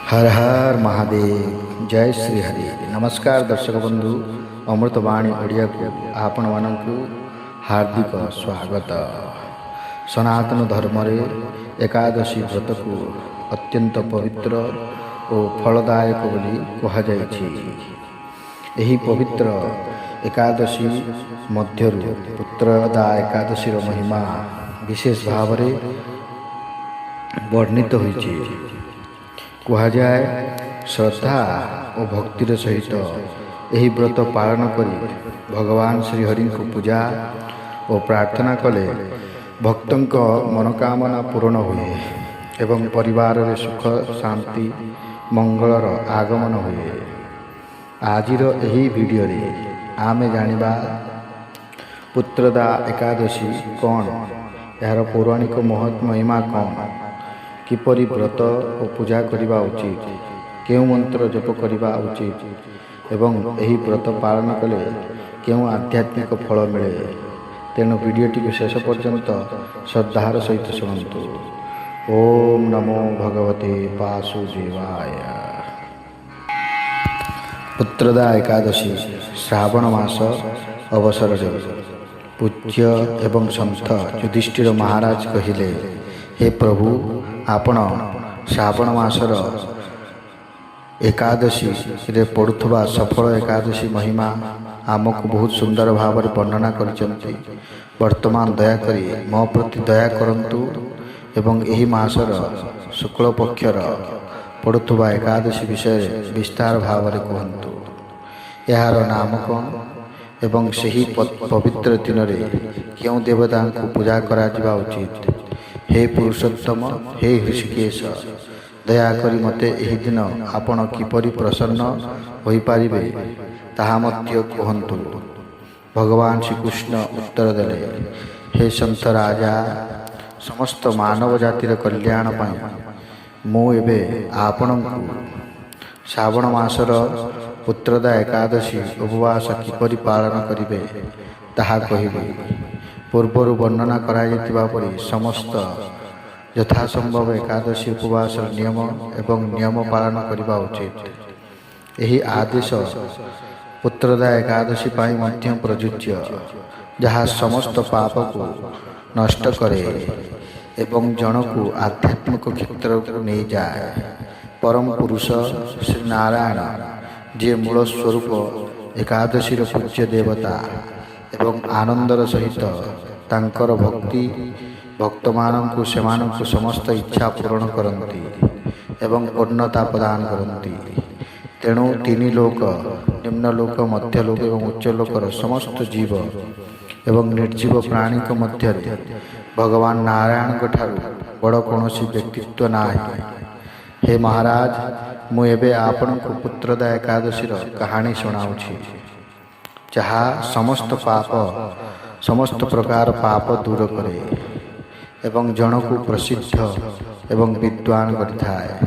हर हर महादेव जय श्री हरि। नमस्कार दर्शक बंधु, अमृतवाणी ओडिया को आपण मानकु हार्दिक स्वागत। सनातन धर्म रे एकादशी व्रत को अत्यंत पवित्र और फलदायक बोली कहा जायछि। एही पवित्र एकादशी मध्यरु पुत्रदा एकादशी महिमा विशेष भाव रे वर्णित होइछि। कहा जाए श्रद्धा और भक्तिर सहित यही व्रत पालन करी भगवान श्रीहरि को पूजा और प्रार्थना कले भक्तों मनोकामना पूर्ण हुए एवं परिवार रे सुख शांति मंगलर आगमन हुए। आजिर यही वीडियो रे आमे जानिबा पुत्रदा एकादशी कौन, यार पौराणिक महत्व महिमा कौन, किपरि व्रत और पूजा करने उचित, केउ मंत्र जप करने उचित एवं यही व्रत पालन कले केउ आध्यात्मिक फल मिले। तेणु वीडियोटी को शेष पर्यंत श्रद्धार सहित शुणु। ओम नमो भगवते वासुदेवाय। पुत्रदा एकादशी श्रावण मास अवसर पूज्य एवं संत युधिष्ठिर महाराज कहिले, हे प्रभु, आपण श्रावण मासर एकादशी रे पड़ुथबा सफल एकादशी महिमा आमको बहुत सुंदर भाव वर्णना करचंती। वर्तमान दयाकरी मो प्रति दया करंतु एवं एही मासर शुक्ल पक्षर पड़ुथबा एकादशी विषय विस्तार भाव कहंतु। यार नाम कौन एवं सही पवित्र दिन रे क्यों देवता को पूजा करा जिबा उचित। हे पुरुषोत्तम, हे ऋषिकेश, दयाकरी मते एही दिन आपण किपरि प्रसन्न होई पारिबे ताहा मध्य कहंतु। भगवान श्रीकृष्ण उत्तर देले, हे संत राजा, समस्त मानव जातिर कल्याण पाई मु एबे आपणंकु श्रावण मासर पुत्रदा एकादशी उपवास किपरि पालन करिबे ताहा कहिबे। पूर्वर वर्णना कराइथिबा परि समस्त यथासंभव एकादशी उपवास नियम एवं नियम पालन करने उचित। यही आदेश पुत्रदा एकादशी पाई मध्य प्रযোज्य, जहाँ समस्त पाप को नष्ट करे एवं जन को आध्यात्मिक क्षेत्र को नहीं जाए। परम पुरुष श्री नारायण जे मूल स्वरूप एकादशी पूज्य देवता एवं आनंदर सहित तांकर भक्ति भक्त मानक सेमानक समस्त इच्छा पूर्ण करती एवं पूर्णता प्रदान करती। तेणु तीन लोक, निम्न लोक, मध्य लोक एवं उच्च लोकर समस्त जीव एवं निर्जीव प्राणी मध्य भगवान नारायण ठारू बड़ कौन व्यक्तित्व नाही। हे महाराज, मु एबे आपण को पुत्रदा एकादशी कहानी सुनाऊछि, जहाँ समस्त पाप समस्त प्रकार पाप दूर करे एवं जन को प्रसिद्ध एवं विद्वान करिथाए।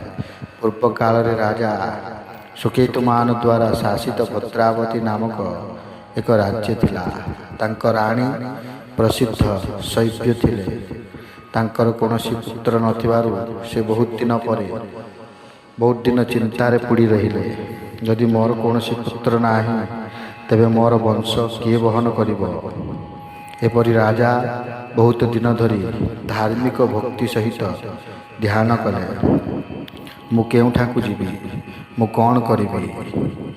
पूर्व काल रे राजा सुकेतुमान द्वारा शासित भद्रावती नामक एक राज्य थिला। तांक राणी प्रसिद्ध शैव्य थिले। तांकर कोनोसी पुत्र नथिबारु से बहुत दिन चिंतार पड़ी रहिले। यदि मोर कोनोसी पुत्र नाही तेबे मोर वंश किए बहन करिब। एपरि राजा बहुत दिन धरी धार्मिक भक्ति सहित ध्यान कले। मु केउठाकु जीवी, मु कौन करिबी,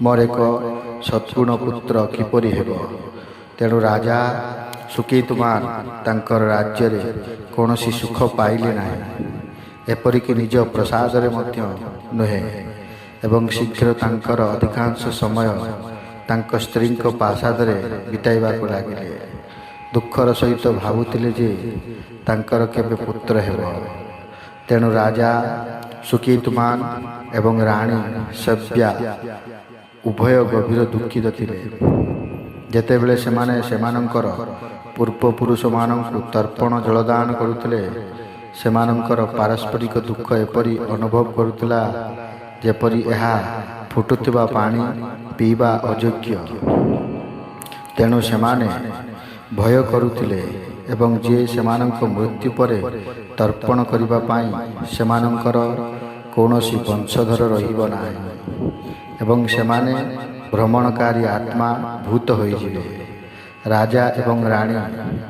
मोर एक सद्गुण पुत्र किपरि हेबो। तेणु राजा सुकेतुमान तांकर राज्य रे कोनोसी सुख पाइले नाही, एपरिक निज प्रसाद रे मध्य नुहे एवं शीघ्र तांकर अधिकांश समय तांक स्त्री प्रासाद रे बिताइबा को लागिले। दुखर सहित भावुतिले जे तांकर केबे पुत्र हेबो। तेणु राजा सुकेतुमान एवं राणी सभ्या उभय गभीर दुखित थिले। जेतेबेले सेमाने सेमानंकर पूर्व पुरुष मानंकु तर्पण जलदान करुथिले, सेमानंकर पारस्परिक दुख एपरि अनुभव करुथिला जेपरि एहा फुटुथिबा पानी पीवा अयोग्य। तेणु सेमाने भय करुथिले एवं जे सेमानंक मृत्यु परे तर्पण करिबा पाई सेमानंकर କୌଣସି ବଂଶଧର ରହିବ ନାହିଁ ଏବଂ ସେମାନେ ଭ୍ରମଣକାରୀ ଆତ୍ମା ଭୂତ ହୋଇଯିବେ। ରାଜା ଏବଂ ରାଣୀ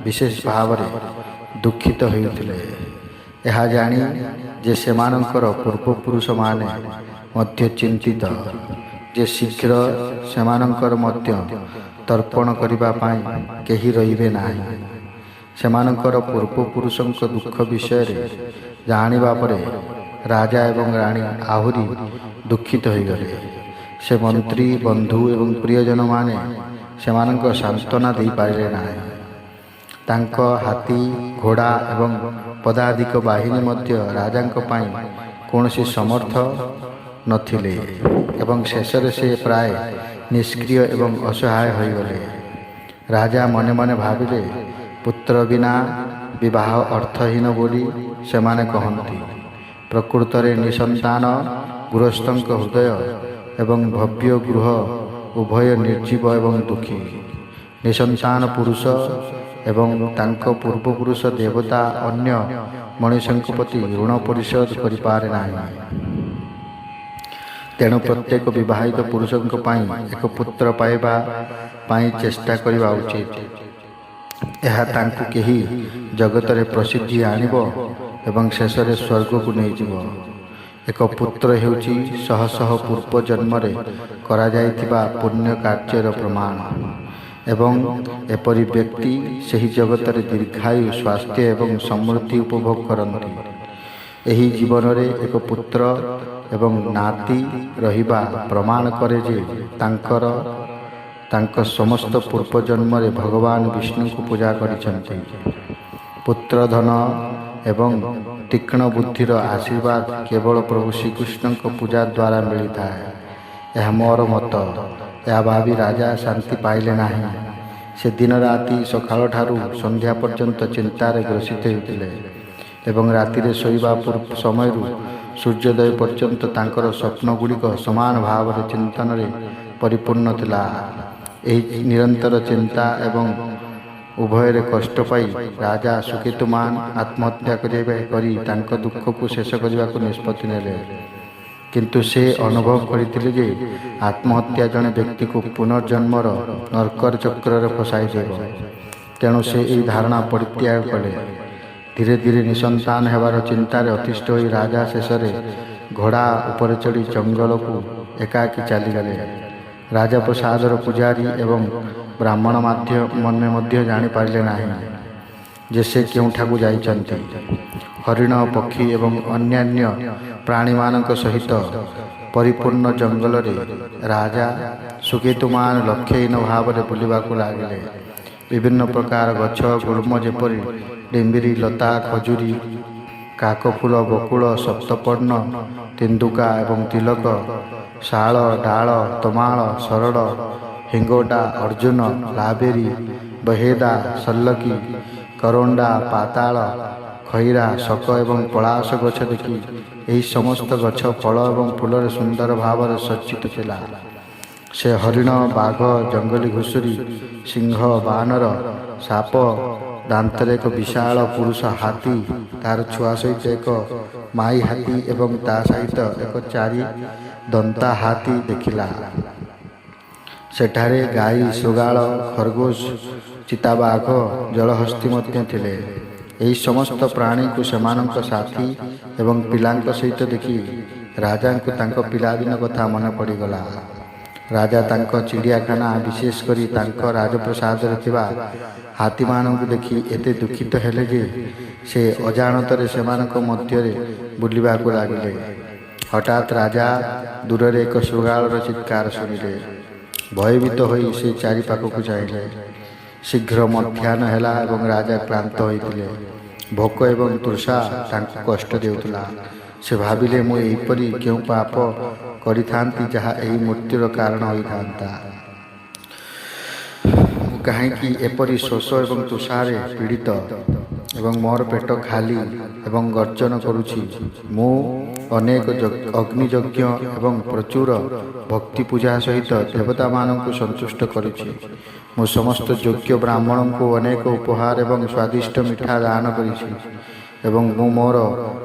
ବିଶେଷ ଭାବରେ ଦୁଃଖିତ ହେଉଥିଲେ। ଏହା ଜାଣି ଯେ ସେମାନଙ୍କର ପୂର୍ବପୁରୁଷମାନେ ମଧ୍ୟ ଚିନ୍ତିତ ଯେ ଶୀଘ୍ର ସେମାନଙ୍କର ମଧ୍ୟ ତର୍ପଣ କରିବା ପାଇଁ କେହି ରହିବେ ନାହିଁ। ସେମାନଙ୍କର ପୂର୍ବପୁରୁଷଙ୍କ ଦୁଃଖ ବିଷୟରେ ଜାଣିବା ପରେ ରାଜା ଏବଂ ରାଣୀ ଆହୁରି ଦୁଃଖିତ ହୋଇଗଲେ। ସେ ମନ୍ତ୍ରୀ, ବନ୍ଧୁ ଏବଂ ପ୍ରିୟଜନମାନେ ସେମାନଙ୍କ ସାନ୍ତ୍ୱନା ଦେଇପାରିଲେ ନାହିଁ। ତାଙ୍କ ହାତୀ, ଘୋଡ଼ା ଏବଂ ପଦାଧିକ ବାହିନୀ ମଧ୍ୟ ରାଜାଙ୍କ ପାଇଁ କୌଣସି ସମର୍ଥ ନଥିଲେ ଏବଂ ଶେଷରେ ସେ ପ୍ରାୟ ନିଷ୍କ୍ରିୟ ଏବଂ ଅସହାୟ ହୋଇଗଲେ। ରାଜା ମନେ ମନେ ଭାବିଲେ, ପୁତ୍ର ବିନା ବିବାହ ଅର୍ଥହୀନ ବୋଲି ସେମାନେ କହନ୍ତି। ପ୍ରକୃତରେ ନିଃସନ୍ତାନ ଗୃହସ୍ଥଙ୍କ ହୃଦୟ ଏବଂ ଭବ୍ୟ ଗୃହ ଉଭୟ ନିର୍ଜୀବ ଏବଂ ଦୁଃଖୀ। ନିଃସନ୍ତାନ ପୁରୁଷ ଏବଂ ତାଙ୍କ ପୂର୍ବପୁରୁଷ ଦେବତା ଅନ୍ୟ ମଣିଷଙ୍କ ପ୍ରତି ଋଣ ପରିଶୋଧ କରିପାରେ ନାହିଁ। ତେଣୁ ପ୍ରତ୍ୟେକ ବିବାହିତ ପୁରୁଷଙ୍କ ପାଇଁ ଏକ ପୁତ୍ର ପାଇବା ପାଇଁ ଚେଷ୍ଟା କରିବା ଉଚିତ। ଏହା ତାଙ୍କୁ କେହି ଜଗତରେ ପ୍ରସିଦ୍ଧି ଆଣିବ ଏବଂ ଶେଷରେ ସ୍ୱର୍ଗକୁ ନେଇଯିବ। ଏକ ପୁତ୍ର ହେଉଛି ଶହ ଶହ ପୂର୍ବ ଜନ୍ମରେ କରାଯାଇଥିବା ପୁଣ୍ୟ କାର୍ଯ୍ୟର ପ୍ରମାଣ ଏବଂ ଏପରି ବ୍ୟକ୍ତି ସେହି ଜଗତରେ ଦୀର୍ଘାୟୁ, ସ୍ୱାସ୍ଥ୍ୟ ଏବଂ ସମୃଦ୍ଧି ଉପଭୋଗ କରନ୍ତି। ଏହି ଜୀବନରେ ଏକ ପୁତ୍ର ଏବଂ ନାତି ରହିବା ପ୍ରମାଣ କରେ ଯେ ତାଙ୍କ ସମସ୍ତ ପୂର୍ବଜନ୍ମରେ ଭଗବାନ ବିଷ୍ଣୁଙ୍କୁ ପୂଜା କରିଛନ୍ତି। ପୁତ୍ର, ଧନ ଏବଂ ତୀକ୍ଷ୍ଣ ବୁଦ୍ଧିର ଆଶୀର୍ବାଦ କେବଳ ପ୍ରଭୁ ଶ୍ରୀକୃଷ୍ଣଙ୍କ ପୂଜା ଦ୍ୱାରା ମିଳିଥାଏ। ଏହା ମୋର ମତ। ଏହା ଭାବି ରାଜା ଶାନ୍ତି ପାଇଲେ ନାହିଁ। ସେ ଦିନ ରାତି ସକାଳଠାରୁ ସନ୍ଧ୍ୟା ପର୍ଯ୍ୟନ୍ତ ଚିନ୍ତାରେ ଗ୍ରସିତ ହେଉଥିଲେ ଏବଂ ରାତିରେ ଶୋଇବା ସମୟରୁ ସୂର୍ଯ୍ୟୋଦୟ ପର୍ଯ୍ୟନ୍ତ ତାଙ୍କର ସ୍ୱପ୍ନଗୁଡ଼ିକ ସମାନ ଭାବରେ ଚିନ୍ତନରେ ପରିପୂର୍ଣ୍ଣ ଥିଲା। ଏହି ନିରନ୍ତର ଚିନ୍ତା ଏବଂ ଉଭୟରେ କଷ୍ଟ ପାଇ ରାଜା ସୁକେତୁମାନ ଆତ୍ମହତ୍ୟା କରି ତାଙ୍କ ଦୁଃଖକୁ ଶେଷ କରିବାକୁ ନିଷ୍ପତ୍ତି ନେଲେ। କିନ୍ତୁ ସେ ଅନୁଭବ କରିଥିଲେ ଯେ ଆତ୍ମହତ୍ୟା ଜଣେ ବ୍ୟକ୍ତିକୁ ପୁନର୍ଜନ୍ମର ନର୍କର ଚକ୍ରରେ ଫସାଇ ଦେବ। ତେଣୁ ସେ ଏହି ଧାରଣା ପରିତ୍ୟାଗ କଲେ। ଧୀରେ ଧୀରେ ନିଃସନ୍ତାନ ହେବାର ଚିନ୍ତାରେ ଅତିଷ୍ଠ ହୋଇ ରାଜା ଶେଷରେ ଘୋଡ଼ା ଉପରେ ଚଢ଼ି ଜଙ୍ଗଲକୁ ଏକାକୀ ଚାଲିଗଲେ। ରାଜପ୍ରସାଦର ପୂଜାରୀ ଏବଂ ବ୍ରାହ୍ମଣମାନେ ମଧ୍ୟ ଜାଣିପାରିଲେ ନାହିଁ ଯେ ସେ କେଉଁଠାକୁ ଯାଇଛନ୍ତି। ହରିଣ, ପକ୍ଷୀ ଏବଂ ଅନ୍ୟାନ୍ୟ ପ୍ରାଣୀମାନଙ୍କ ସହିତ ପରିପୂର୍ଣ୍ଣ ଜଙ୍ଗଲରେ ରାଜା ସୁକେତୁମାନ ଲକ୍ଷ୍ୟହୀନ ଭାବରେ ବୁଲିବାକୁ ଲାଗିଲେ। ବିଭିନ୍ନ ପ୍ରକାର ଗଛ, ଗୁଳ୍ମ ଯେପରି ଡିମ୍ବିରି, ଲତା, ଖଜୁରୀ, କାକଫୁଲ, ବକୁଳ, ସପ୍ତପର୍ଣ୍ଣ, ତେନ୍ଦୁକା ଏବଂ ତିଲକ, ଶାଳ, ଡାଳ, ତମାଳ, ସରଡ଼, ହିଙ୍ଗୋଟା, ଅର୍ଜୁନ, ଲାବେରୀ, ବହେଦା, ସଲ୍ଲକି, କରଣ୍ଡା, ପାତାଳ, ଖଇରା, ଶକ ଏବଂ ପଳାଶ ଗଛ ଦେଖି ଏହି ସମସ୍ତ ଗଛ ଫଳ ଏବଂ ଫୁଲରେ ସୁନ୍ଦର ଭାବରେ ସଜ୍ଜିତ ଥିଲା। ସେ ହରିଣ, ବାଘ, ଜଙ୍ଗଲୀ ଘୁଷୁରୀ, ସିଂହ, ବାନର, ସାପ, ଦାନ୍ତରେ ଏକ ବିଶାଳ ପୁରୁଷ ହାତୀ, ତାର ଛୁଆ ସହିତ ଏକ ମାଇ ହାତୀ ଏବଂ ତା ସହିତ ଏକ 4 ଦନ୍ତା ହାତୀ ଦେଖିଲା। ସେଠାରେ ଗାଈ, ଶୃଗାଳ, ଖରଗୋଶ, ଚିତାବାଘ, ଜଳହସ୍ତୀ ମଧ୍ୟ ଥିଲେ। ଏହି ସମସ୍ତ ପ୍ରାଣୀଙ୍କୁ ସେମାନଙ୍କ ସାଥୀ ଏବଂ ପିଲାଙ୍କ ସହିତ ଦେଖି ରାଜାଙ୍କୁ ତାଙ୍କ ପିଲାଦିନ କଥା ମନେ ପଡ଼ିଗଲା। ରାଜା ତାଙ୍କ ଚିଡ଼ିଆଖାନା, ବିଶେଷ କରି ତାଙ୍କ ରାଜପ୍ରସାଦରେ ଥିବା ହାତୀମାନଙ୍କୁ ଦେଖି ଏତେ ଦୁଃଖିତ ହେଲେ ଯେ ସେ ଅଜାଣତରେ ସେମାନଙ୍କ ମଧ୍ୟରେ ବୁଲିବାକୁ ଲାଗିଲେ। ହଠାତ୍ ରାଜା ଦୂରରେ ଏକ ଶୃଗାଳର ଚିତ୍କାର ଶୁଣିଲେ। ଭୟଭୀତ ହୋଇ ସେ ଚାରିପାଖକୁ ଚାହିଁଲେ। ଶୀଘ୍ର ମଧ୍ୟାହ୍ନ ହେଲା ଏବଂ ରାଜା କ୍ଳାନ୍ତ ହୋଇଥିଲେ। ଭୋକ ଏବଂ ତୃଷା ତାଙ୍କୁ କଷ୍ଟ ଦେଉଥିଲା। ସେ ଭାବିଲେ, ମୁଁ ଏହିପରି କେଉଁ ପାପ କରିଥାନ୍ତି ଯାହା ଏହି ମୃତ୍ୟୁର କାରଣ ହୋଇଥାନ୍ତା। ମୁଁ କାହିଁକି ଏପରି ଶୋଷ ଏବଂ ତୃଷାରେ ପୀଡ଼ିତ ଏବଂ ମୋର ପେଟ ଖାଲି ଏବଂ ଗର୍ଜନ କରୁଛି। ମୁଁ ଅନେକ ଅଗ୍ନିଯଜ୍ଞ ଏବଂ ପ୍ରଚୁର ଭକ୍ତି ପୂଜା ସହିତ ଦେବତାମାନଙ୍କୁ ସନ୍ତୁଷ୍ଟ କରିଛି। ମୁଁ ସମସ୍ତ ଯୋଗ୍ୟ ବ୍ରାହ୍ମଣଙ୍କୁ ଅନେକ ଉପହାର ଏବଂ ସ୍ୱାଦିଷ୍ଟ ମିଠା ଦାନ କରିଛି ଏବଂ ମୁଁ ମୋର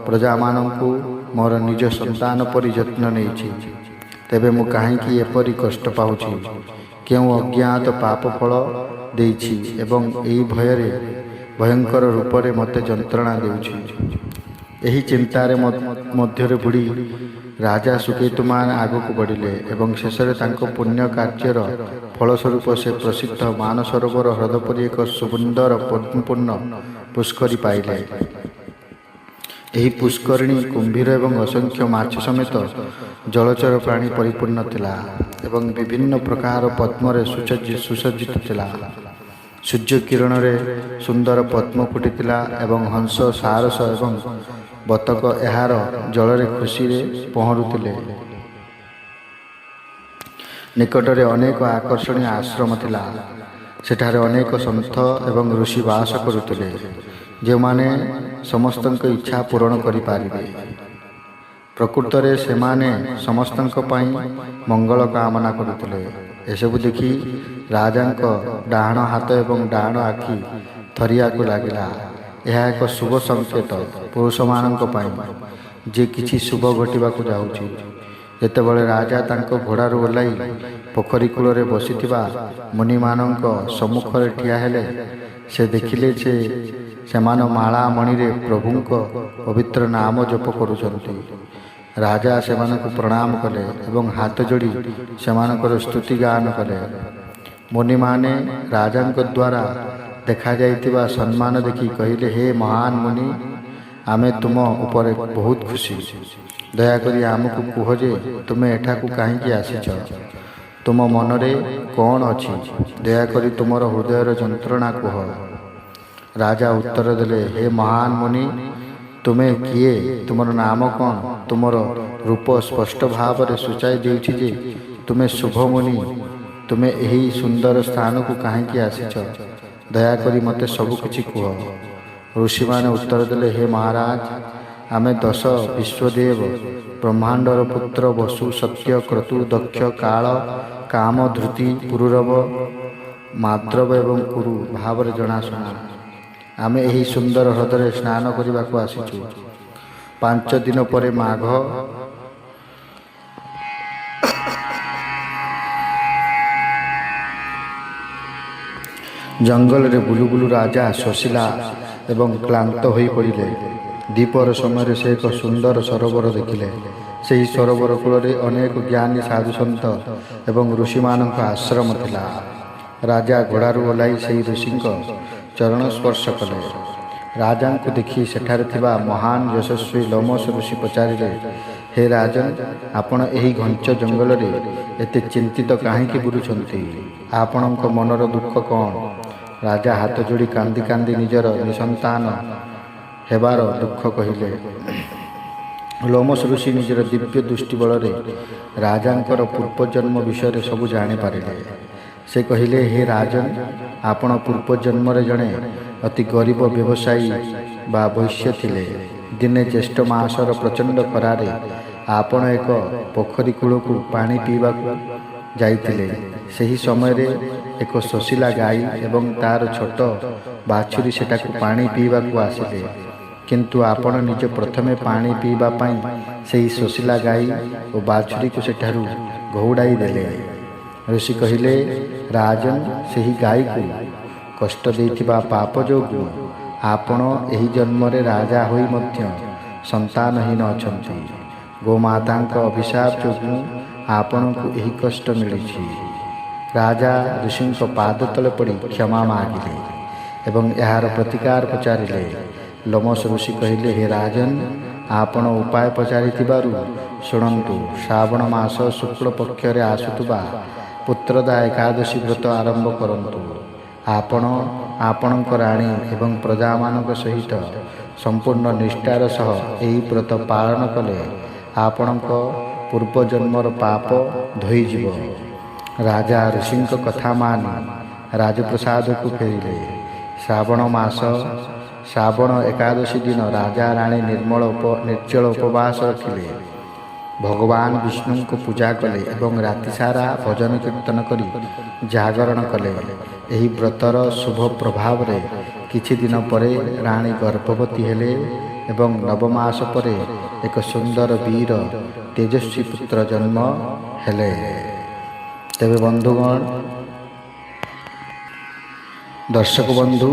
ପ୍ରଜାମାନଙ୍କୁ ମୋର ନିଜ ସନ୍ତାନ ପରି ଯତ୍ନ ନେଇଛି, ତେବେ ମୁଁ କାହିଁକି ଏପରି କଷ୍ଟ ପାଉଛି? କେଉଁ ଅଜ୍ଞାତ ପାପ ଫଳ ଦେଇଛି ଏବଂ ଏହି ଭୟଙ୍କର ରୂପରେ ମୋତେ ଯନ୍ତ୍ରଣା ଦେଉଛି? ଏହି ଚିନ୍ତାରେ ମଧ୍ୟରେ ବୁଡ଼ି ରାଜା ସୁକେତୁମାନ ଆଗକୁ ବଢ଼ିଲେ ଏବଂ ଶେଷରେ ତାଙ୍କ ପୁଣ୍ୟ କାର୍ଯ୍ୟର ଫଳସ୍ୱରୂପ ସେ ପ୍ରସିଦ୍ଧ ମାନସରୋବର ହ୍ରଦ ପରି ଏକ ସୁନ୍ଦର ପଦ୍ମପୂର୍ଣ୍ଣ ପୁଷ୍କରି ପାଇଲେ। ଏହି ପୁଷ୍କରିଣୀ କୁମ୍ଭୀର ଏବଂ ଅସଂଖ୍ୟ ମାଛ ସମେତ ଜଳଚର ପ୍ରାଣୀ ପରିପୂର୍ଣ୍ଣ ଥିଲା ଏବଂ ବିଭିନ୍ନ ପ୍ରକାର ପଦ୍ମରେ ସୁସଜ୍ଜିତ ଥିଲା। ସୂର୍ଯ୍ୟ କିରଣରେ ସୁନ୍ଦର ପଦ୍ମ ଫୁଟିଥିଲା ଏବଂ ହଂସ, ସାରସ ଏବଂ ବତକ ଏହାର ଜଳରେ ଖୁସିରେ ପହଁରୁଥିଲେ। ନିକଟରେ ଅନେକ ଆକର୍ଷଣୀୟ ଆଶ୍ରମ ଥିଲା। ସେଠାରେ ଅନେକ ସନ୍ଥ ଏବଂ ଋଷି ବାସ କରୁଥିଲେ, ଯେଉଁମାନେ ସମସ୍ତଙ୍କ ଇଚ୍ଛା ପୂରଣ କରିପାରିବେ। ପ୍ରକୃତରେ ସେମାନେ ସମସ୍ତଙ୍କ ପାଇଁ ମଙ୍ଗଳ କାମନା କରୁଥିଲେ। ଏସବୁ ଦେଖି ରାଜାଙ୍କ ଡାହାଣ ହାତ ଏବଂ ଡାହାଣ ଆଖି ଥରିବାକୁ ଲାଗିଲା। ଏହା ଏକ ଶୁଭ ସଂକେତ ପୁରୁଷମାନଙ୍କ ପାଇଁ ଯେ କିଛି ଶୁଭ ଘଟିବାକୁ ଯାଉଛି। ଯେତେବେଳେ ରାଜା ତାଙ୍କ ଘୋଡ଼ାରୁ ଓହ୍ଲାଇ ପୋଖରୀ କୂଳରେ ବସିଥିବା ମୁନିମାନଙ୍କ ସମ୍ମୁଖରେ ଠିଆ ହେଲେ, ସେ ଦେଖିଲେ ଯେ ସେମାନେ ମାଳା ମଣିରେ ପ୍ରଭୁଙ୍କ ପବିତ୍ର ନାମ ଜପ କରୁଛନ୍ତି। ରାଜା ସେମାନଙ୍କୁ ପ୍ରଣାମ କଲେ ଏବଂ ହାତ ଯୋଡ଼ି ସେମାନଙ୍କର ସ୍ତୁତି ଗାନ କଲେ। ମୁନିମାନେ ରାଜାଙ୍କ ଦ୍ୱାରା ଦେଖାଯାଇଥିବା ସମ୍ମାନ ଦେଖି କହିଲେ, ହେ ମହାନ ମୁନି, ଆମେ ତୁମ ଉପରେ ବହୁତ ଖୁସି। ଦୟାକରି ଆମକୁ କୁହ ଯେ ତୁମେ ଏଠାକୁ କାହିଁକି ଆସିଛ? ତୁମ ମନରେ କ'ଣ ଅଛି? ଦୟାକରି ତୁମର ହୃଦୟର ଯନ୍ତ୍ରଣା କୁହ। ରାଜା ଉତ୍ତର ଦେଲେ, ହେ ମହାନ ମୁନି, ତୁମେ କିଏ? ତୁମର ନାମ କ'ଣ? ତୁମର ରୂପ ସ୍ପଷ୍ଟ ଭାବରେ ସୂଚାଇ ଦେଉଛି ଯେ ତୁମେ ଶୁଭ ମୁନି। ତୁମେ ଏହି ସୁନ୍ଦର ସ୍ଥାନକୁ କାହିଁକି ଆସିଛ? ଦୟାକରି ମୋତେ ସବୁ କିଛି କୁହ। ଋଷିମାନେ ଉତ୍ତର ଦେଲେ, ହେ ମହାରାଜ, ଆମେ 10 ବିଶ୍ୱଦେବ ବ୍ରହ୍ମାଣ୍ଡର ପୁତ୍ର ବସୁ, ସତ୍ୟ, କ୍ରତୁ, ଦକ୍ଷ, କାଳ, କାମ, ଧୃତି, ପୁରୁରବ, ମାଦ୍ରବ ଏବଂ କୁରୁ ଭାବରେ ଜଣାଶୁଣା। ଆମେ ଏହି ସୁନ୍ଦର ହ୍ରଦରେ ସ୍ନାନ କରିବାକୁ ଆସିଛୁ। 5 ଦିନ ପରେ ମାଘ ଜଙ୍ଗଲରେ ବୁଲୁ ବୁଲୁ ରାଜା ଶୋଷିଲା ଏବଂ କ୍ଳାନ୍ତ ହୋଇପଡ଼ିଲେ। ଦ୍ୱିପହର ସମୟରେ ସେ ଏକ ସୁନ୍ଦର ସରୋବର ଦେଖିଲେ। ସେହି ସରୋବର କୂଳରେ ଅନେକ ଜ୍ଞାନୀ ସାଧୁସନ୍ଥ ଏବଂ ଋଷିମାନଙ୍କ ଆଶ୍ରମ ଥିଲା। ରାଜା ଘୋଡ଼ାରୁ ଓହ୍ଲାଇ ସେହି ଋଷିଙ୍କ ଚରଣ ସ୍ପର୍ଶ କଲେ। ରାଜାଙ୍କୁ ଦେଖି ସେଠାରେ ଥିବା ମହାନ ଯଶସ୍ୱୀ ଲୋମଶ ଋଷି ପଚାରିଲେ, ହେ ରାଜନ୍, ଆପଣ ଏହି ଘଞ୍ଚ ଜଙ୍ଗଲରେ ଏତେ ଚିନ୍ତିତ କାହିଁକି ବୁଲୁଛନ୍ତି? ଆପଣଙ୍କ ମନର ଦୁଃଖ କ'ଣ? ରାଜା ହାତ ଯୋଡ଼ି କାନ୍ଦି କାନ୍ଦି ନିଜର ନିସନ୍ତାନ ହେବାର ଦୁଃଖ କହିଲେ। ଲୋମଶ ଋଷି ନିଜର ଦିବ୍ୟ ଦୃଷ୍ଟି ବଳରେ ରାଜାଙ୍କର ପୂର୍ବଜନ୍ମ ବିଷୟରେ ସବୁ ଜାଣିପାରିଲେ। ସେ କହିଲେ, ହେ ରାଜନ୍, ଆପଣ ପୂର୍ବଜନ୍ମରେ ଜଣେ ଅତି ଗରିବ ବ୍ୟବସାୟୀ ବା ବୈଶ୍ୟ ଥିଲେ। ଦିନେ ଜ୍ୟେଷ୍ଠ ମାସର ପ୍ରଚଣ୍ଡ ଖରାରେ ଆପଣ ଏକ ପୋଖରୀ କୂଳକୁ ପାଣି ପିଇବାକୁ ଯାଇଥିଲେ। ସେହି ସମୟରେ ଏକ ଶୋଷିଲା ଗାଈ ଏବଂ ତା'ର ଛୋଟ ବାଛୁରୀ ସେଠାକୁ ପାଣି ପିଇବାକୁ ଆସିଲେ। କିନ୍ତୁ ଆପଣ ନିଜ ପ୍ରଥମେ ପାଣି ପିଇବା ପାଇଁ ସେହି ଶୋଷିଲା ଗାଈ ଓ ବାଛୁରୀକୁ ସେଠାରୁ ଘଉଡ଼ାଇ ଦେଲେ। ଋଷି କହିଲେ, ରାଜନ୍, ସେହି ଗାଈକୁ କଷ୍ଟ ଦେଇଥିବା ପାପ ଯୋଗୁଁ ଆପଣ ଏହି ଜନ୍ମରେ ରାଜା ହୋଇ ମଧ୍ୟ ସନ୍ତାନହୀନ ଅଛନ୍ତି। ଗୋମାତାଙ୍କ ଅଭିଶାପ ଯୋଗୁଁ ଆପଣଙ୍କୁ ଏହି କଷ୍ଟ ମିଳିଛି। ରାଜା ଋଷିଙ୍କ ପାଦ ତଳେ ପଡ଼ି କ୍ଷମା ମାଗିଲେ ଏବଂ ଏହାର ପ୍ରତିକାର ପଚାରିଲେ। ଲୋମଶ ଋଷି କହିଲେ, ହେ ରାଜନ୍, ଆପଣ ଉପାୟ ପଚାରିଥିବାରୁ ଶୁଣନ୍ତୁ। ଶ୍ରାବଣ ମାସ ଶୁକ୍ଳ ପକ୍ଷରେ ଆସୁଥିବା ପୁତ୍ରଦା ଏକାଦଶୀ ବ୍ରତ ଆରମ୍ଭ କରନ୍ତୁ। ଆପଣ ଆପଣଙ୍କ ରାଣୀ ଏବଂ ପ୍ରଜାମାନଙ୍କ ସହିତ ସମ୍ପୂର୍ଣ୍ଣ ନିଷ୍ଠାର ସହ ଏହି ବ୍ରତ ପାଳନ କଲେ ଆପଣଙ୍କ ପୂର୍ବଜନ୍ମର ପାପ ଧୋଇଯିବ। ରାଜା ଋଷିଙ୍କ କଥା ମାନି ରାଜପ୍ରସାଦକୁ ଫେରିଲେ। ଶ୍ରାବଣ ଏକାଦଶୀ ଦିନ ରାଜା ରାଣୀ ନିର୍ଜଳ ଉପବାସ ରଖିଲେ, ଭଗବାନ ବିଷ୍ଣୁଙ୍କୁ ପୂଜା କଲେ ଏବଂ ରାତିସାରା ଭଜନ କୀର୍ତ୍ତନ କରି ଜାଗରଣ କଲେ। ଏହି ବ୍ରତର ଶୁଭ ପ୍ରଭାବରେ କିଛି ଦିନ ପରେ ରାଣୀ ଗର୍ଭବତୀ ହେଲେ ଏବଂ 9 ମାସ ପରେ ଏକ ସୁନ୍ଦର ବୀର ତେଜସ୍ୱୀ ପୁତ୍ର ଜନ୍ମ ହେଲେ। ତେବେ ବନ୍ଧୁଗଣ, ଦର୍ଶକ ବନ୍ଧୁ,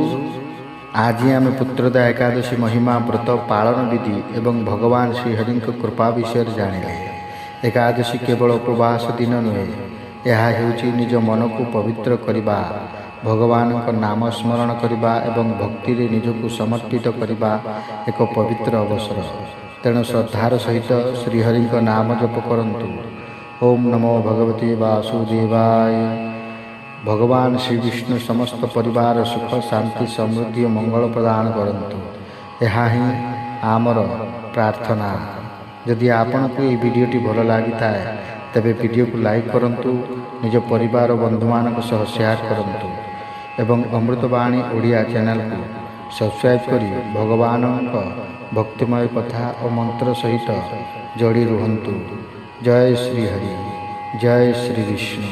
ଆଜି ଆମେ ପୁତ୍ରଦା ଏକାଦଶୀ ମହିମା, ବ୍ରତ ପାଳନ ବିଧି ଏବଂ ଭଗବାନ ଶ୍ରୀହରିଙ୍କ କୃପା ବିଷୟରେ ଜାଣିଲେ। ଏକାଦଶୀ କେବଳ ଉପବାସ ଦିନ ନୁହେଁ, ଏହା ହେଉଛି ନିଜ ମନକୁ ପବିତ୍ର କରିବା, ଭଗବାନଙ୍କ ନାମ ସ୍ମରଣ କରିବା ଏବଂ ଭକ୍ତିରେ ନିଜକୁ ସମର୍ପିତ କରିବା ଏକ ପବିତ୍ର ଅବସର। ତେଣୁ ଶ୍ରଦ୍ଧାର ସହିତ ଶ୍ରୀହରିଙ୍କ ନାମ ଜପ କରନ୍ତୁ। ଓಂ ନମୋ ଭଗବତେ ବାସୁଦେବାୟ। ଭଗବାନ ଶ୍ରୀବିଷ୍ଣୁ ସମସ୍ତ ପରିବାର ସୁଖ, ଶାନ୍ତି, ସମୃଦ୍ଧି ଓ ମଙ୍ଗଳ ପ୍ରଦାନ କରନ୍ତୁ। ଏହା ହିଁ ଆମର ପ୍ରାର୍ଥନା। ଯଦି ଆପଣଙ୍କୁ ଏହି ଭିଡ଼ିଓଟି ଭଲ ଲାଗିଥାଏ ତେବେ ଭିଡ଼ିଓକୁ ଲାଇକ୍ କରନ୍ତୁ, ନିଜ ପରିବାର ଓ ବନ୍ଧୁମାନଙ୍କ ସହ ସେୟାର କରନ୍ତୁ ଏବଂ ଅମୃତବାଣୀ ଓଡ଼ିଆ ଚ୍ୟାନେଲକୁ ସବସ୍କ୍ରାଇବ୍ କରି ଭଗବାନଙ୍କ ଭକ୍ତିମୟ କଥା ଓ ମନ୍ତ୍ର ସହିତ ଯୋଡ଼ି ରୁହନ୍ତୁ। ଜୟ ଶ୍ରୀହରି, ଜୟ ଶ୍ରୀ ବିଷ୍ଣୁ।